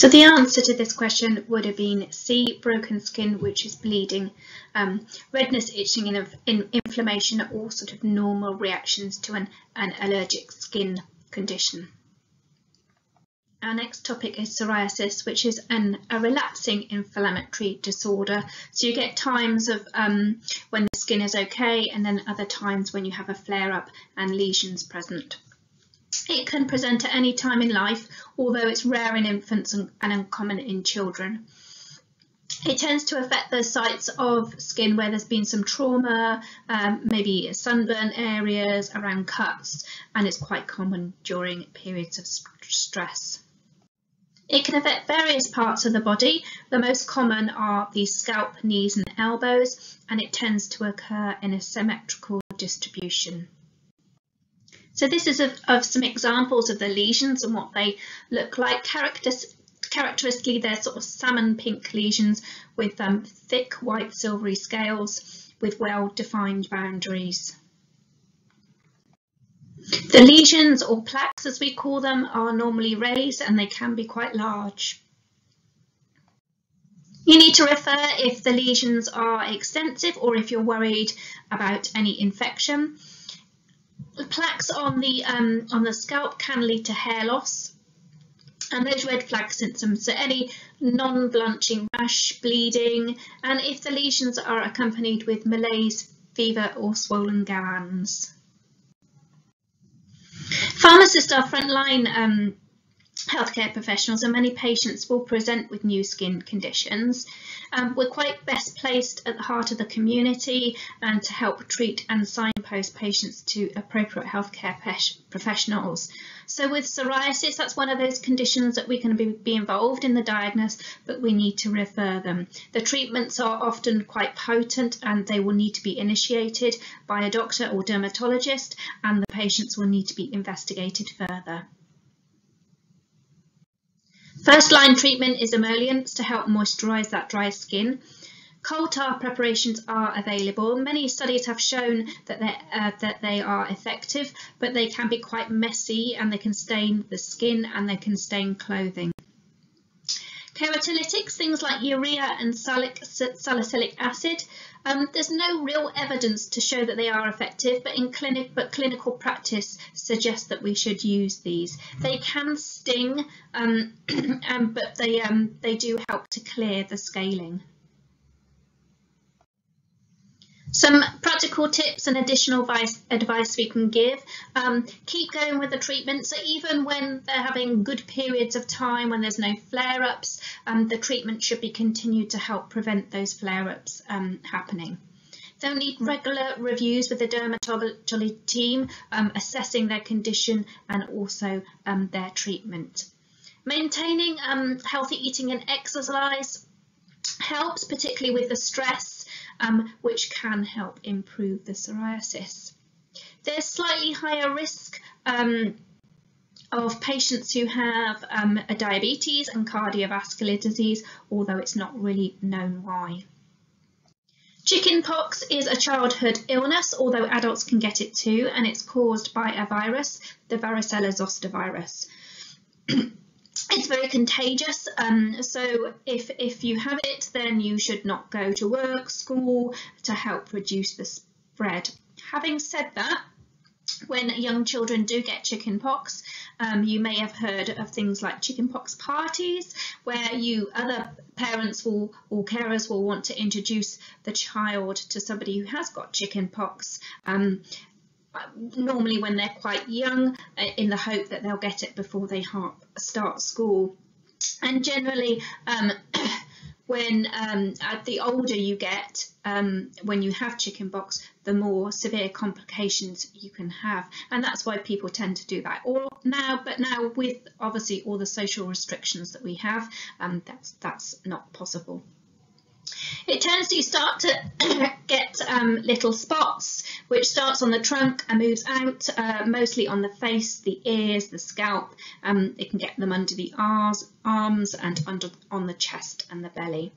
So the answer to this question would have been C, broken skin, which is bleeding. Redness, itching and inflammation are all sort of normal reactions to an allergic skin condition. Our next topic is psoriasis, which is a relapsing inflammatory disorder. So you get times of when the skin is okay, and then other times when you have a flare-up and lesions present. It can present at any time in life, although it's rare in infants and uncommon in children. It tends to affect those sites of skin where there's been some trauma, maybe sunburn areas, around cuts, and it's quite common during periods of stress. It can affect various parts of the body. The most common are the scalp, knees and elbows, and it tends to occur in a symmetrical distribution. So this is of some examples of the lesions and what they look like. Characteristically, they're sort of salmon pink lesions with thick white silvery scales with well-defined boundaries. The lesions, or plaques as we call them, are normally raised and they can be quite large. You need to refer if the lesions are extensive or if you're worried about any infection. The plaques on the scalp can lead to hair loss, and those red flag symptoms, so any non-blanching rash, bleeding, and if the lesions are accompanied with malaise, fever or swollen glands. Pharmacists are frontline healthcare professionals, and many patients will present with new skin conditions. We're quite best placed at the heart of the community and to help treat and signpost patients to appropriate healthcare professionals. So with psoriasis, that's one of those conditions that we can be involved in the diagnosis, but we need to refer them. The treatments are often quite potent and they will need to be initiated by a doctor or dermatologist, and the patients will need to be investigated further. First line treatment is emollients to help moisturise that dry skin. Coal tar preparations are available. Many studies have shown that they are effective, but they can be quite messy and they can stain the skin and they can stain clothing. Keratolytics, things like urea and salicylic acid, there's no real evidence to show that they are effective, but clinical practice suggests that we should use these. They can sting, but they do help to clear the scaling. Some practical tips and additional advice we can give. Keep going with the treatment. So even when they're having good periods of time when there's no flare-ups, the treatment should be continued to help prevent those flare-ups happening. They'll need regular reviews with the dermatology team, assessing their condition and also their treatment. Maintaining healthy eating and exercise helps, particularly with the stress, which can help improve the psoriasis. There's slightly higher risk of patients who have a diabetes and cardiovascular disease, although it's not really known why. Chickenpox is a childhood illness, although adults can get it too, and it's caused by a virus, the varicella zoster virus. It's very contagious, so if you have it, then you should not go to work, school, to help reduce the spread. Having said that, when young children do get chickenpox, you may have heard of things like chickenpox parties, where other parents or carers will want to introduce the child to somebody who has got chickenpox. Normally when they're quite young, in the hope that they'll get it before they start school. And generally, when the older you get, when you have chickenpox, the more severe complications you can have, and that's why people tend to do that. But now with obviously all the social restrictions that we have, that's not possible. It tends to start to get little spots, which starts on the trunk and moves out, mostly on the face, the ears, the scalp. It can get them under the arms and on the chest and the belly.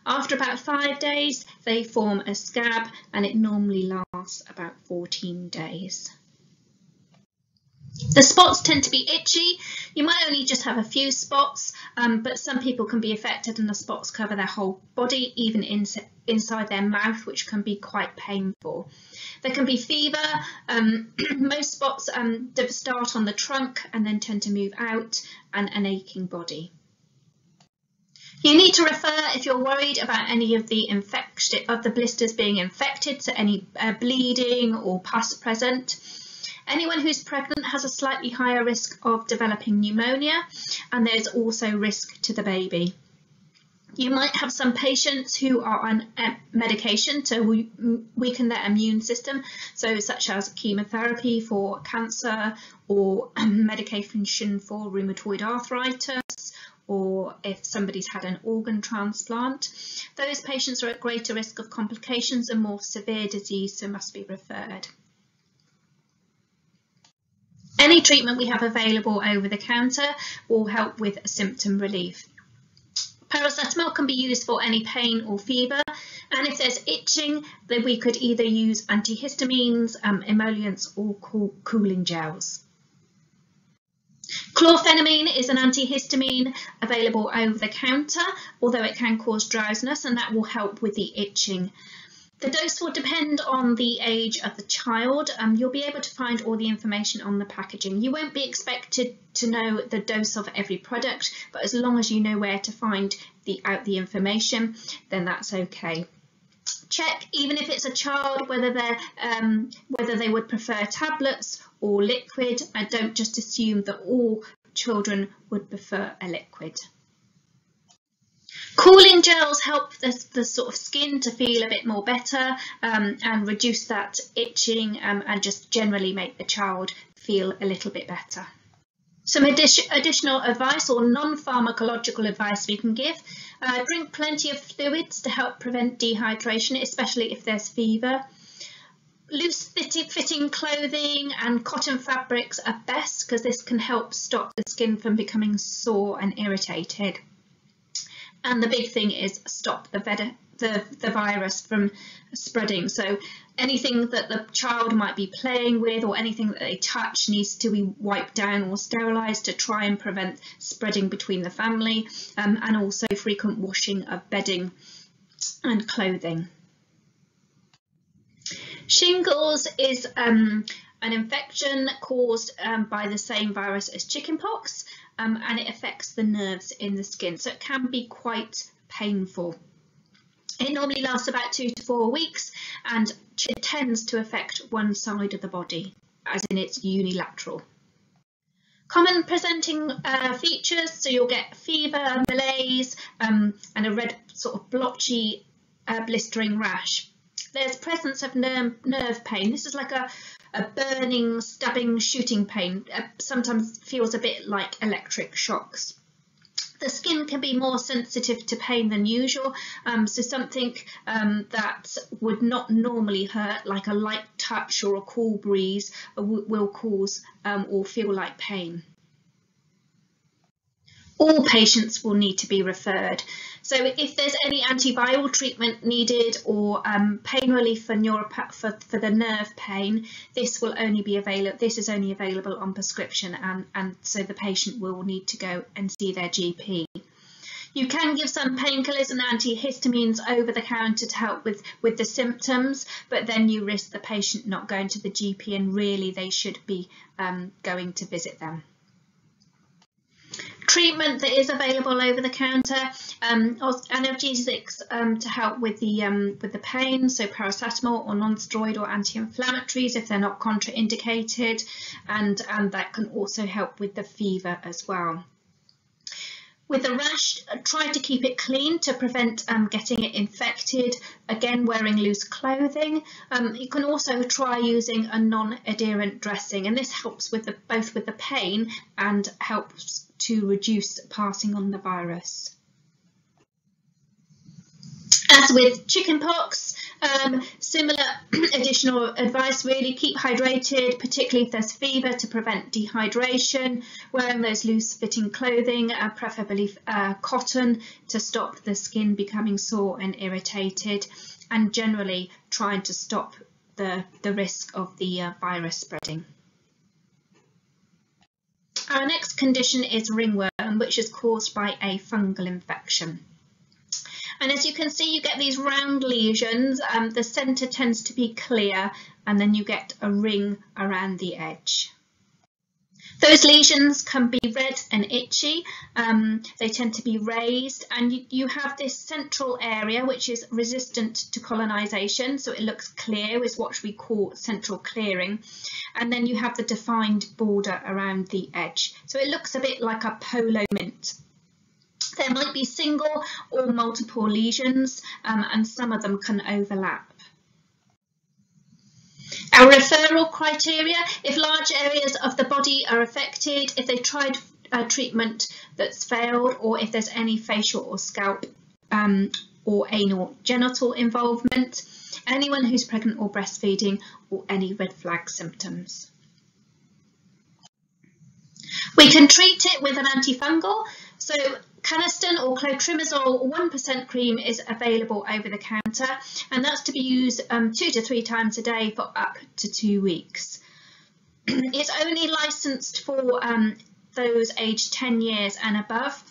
After about 5 days, they form a scab, and it normally lasts about 14 days. The spots tend to be itchy. You might only just have a few spots, but some people can be affected and the spots cover their whole body, even inside their mouth, which can be quite painful. There can be fever. Most spots start on the trunk and then tend to move out, and an aching body. You need to refer if you're worried about any of the blisters being infected, so any bleeding or pus present. Anyone who's pregnant has a slightly higher risk of developing pneumonia, and there's also risk to the baby. You might have some patients who are on medication to weaken their immune system, so such as chemotherapy for cancer or medication for rheumatoid arthritis, or if somebody's had an organ transplant. Those patients are at greater risk of complications and more severe disease, so must be referred. Any treatment we have available over the counter will help with symptom relief. Paracetamol can be used for any pain or fever, and if there's itching, then we could either use antihistamines, emollients, or cooling gels. Chlorphenamine is an antihistamine available over the counter, although it can cause drowsiness, and that will help with the itching. The dose will depend on the age of the child. You'll be able to find all the information on the packaging. You won't be expected to know the dose of every product, but as long as you know where to find out the information, then that's okay. Check, even if it's a child, whether they would prefer tablets or liquid, and don't just assume that all children would prefer a liquid. Cooling gels help the sort of skin to feel a bit more better and reduce that itching and just generally make the child feel a little bit better. Some additional advice or non-pharmacological advice we can give. Drink plenty of fluids to help prevent dehydration, especially if there's fever. Loose fitting clothing and cotton fabrics are best because this can help stop the skin from becoming sore and irritated. And the big thing is stop the virus from spreading. So anything that the child might be playing with or anything that they touch needs to be wiped down or sterilised to try and prevent spreading between the family, and also frequent washing of bedding and clothing. Shingles is an infection caused by the same virus as chickenpox, and it affects the nerves in the skin, so it can be quite painful. It normally lasts about 2 to 4 weeks, and it tends to affect one side of the body, as in it's unilateral. Common presenting features, so you'll get fever, malaise, and a red sort of blotchy blistering rash. There's presence of nerve pain. This is like a burning, stabbing, shooting pain. Sometimes feels a bit like electric shocks. The skin can be more sensitive to pain than usual, so something that would not normally hurt, like a light touch or a cool breeze, will cause or feel like pain. All patients will need to be referred. So if there's any antiviral treatment needed or pain relief for the nerve pain, this will only be available. This is only available on prescription, and so the patient will need to go and see their GP. You can give some painkillers and antihistamines over the counter to help with the symptoms, but then you risk the patient not going to the GP, and really they should be going to visit them. Treatment that is available over the counter, analgesics to help with the pain, so paracetamol or non-steroidal anti-inflammatories if they're not contraindicated, and that can also help with the fever as well. With the rash, try to keep it clean to prevent getting it infected. Again, wearing loose clothing. You can also try using a non-adherent dressing, and this helps with both with the pain and helps to reduce passing on the virus. As with chickenpox, similar additional advice really: keep hydrated, particularly if there's fever, to prevent dehydration, wearing those loose fitting clothing, preferably cotton, to stop the skin becoming sore and irritated, and generally trying to stop the risk of the virus spreading. Our next condition is ringworm, which is caused by a fungal infection. And as you can see, you get these round lesions. The centre tends to be clear, and then you get a ring around the edge. Those lesions can be red and itchy. They tend to be raised, and you have this central area which is resistant to colonisation, so it looks clear, is what we call central clearing. And then you have the defined border around the edge, so it looks a bit like a polo mint. There might be single or multiple lesions, and some of them can overlap. Our referral criteria: if large areas of the body are affected, if they tried treatment that's failed, or if there's any facial or scalp or anal genital involvement, anyone who's pregnant or breastfeeding, or any red flag symptoms. We can treat it with an antifungal. So Canesten or clotrimazole 1% cream is available over the counter, and that's to be used 2 to 3 times a day for up to 2 weeks. It's only licensed for those aged 10 years and above.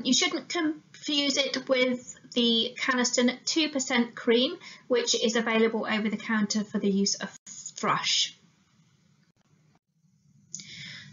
You shouldn't confuse it with the Canesten 2% cream, which is available over the counter for the use of thrush.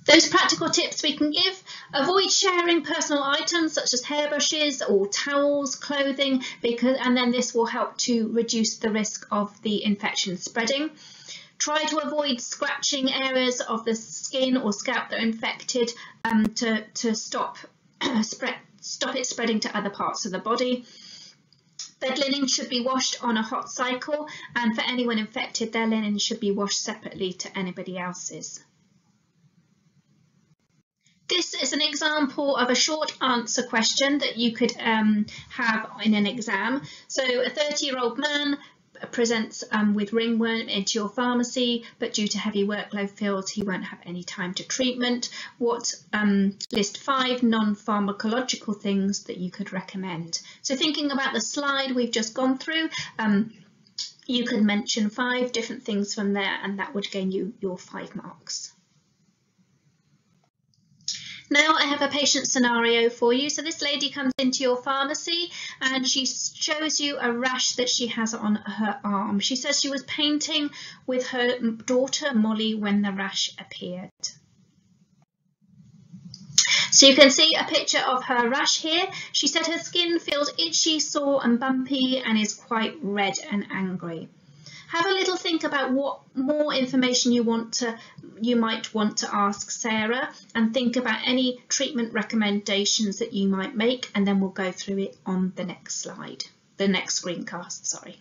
Those practical tips we can give: avoid sharing personal items such as hairbrushes or towels, clothing, and then this will help to reduce the risk of the infection spreading. Try to avoid scratching areas of the skin or scalp that are infected to stop it spreading to other parts of the body. Bed linen should be washed on a hot cycle, and for anyone infected, their linen should be washed separately to anybody else's. This is an example of a short answer question that you could have in an exam. So a 30-year-old man presents with ringworm into your pharmacy, but due to heavy workload feels he won't have any time to treatment. List 5 non-pharmacological things that you could recommend. So thinking about the slide we've just gone through, you could mention 5 different things from there, and that would gain you your 5 marks. Now I have a patient scenario for you. So this lady comes into your pharmacy and she shows you a rash that she has on her arm. She says she was painting with her daughter Molly when the rash appeared. So you can see a picture of her rash here. She said her skin feels itchy, sore and bumpy and is quite red and angry. Have a little think about what more information you might want to ask Sarah, and think about any treatment recommendations that you might make, and then we'll go through it on the next slide, the next screencast, sorry.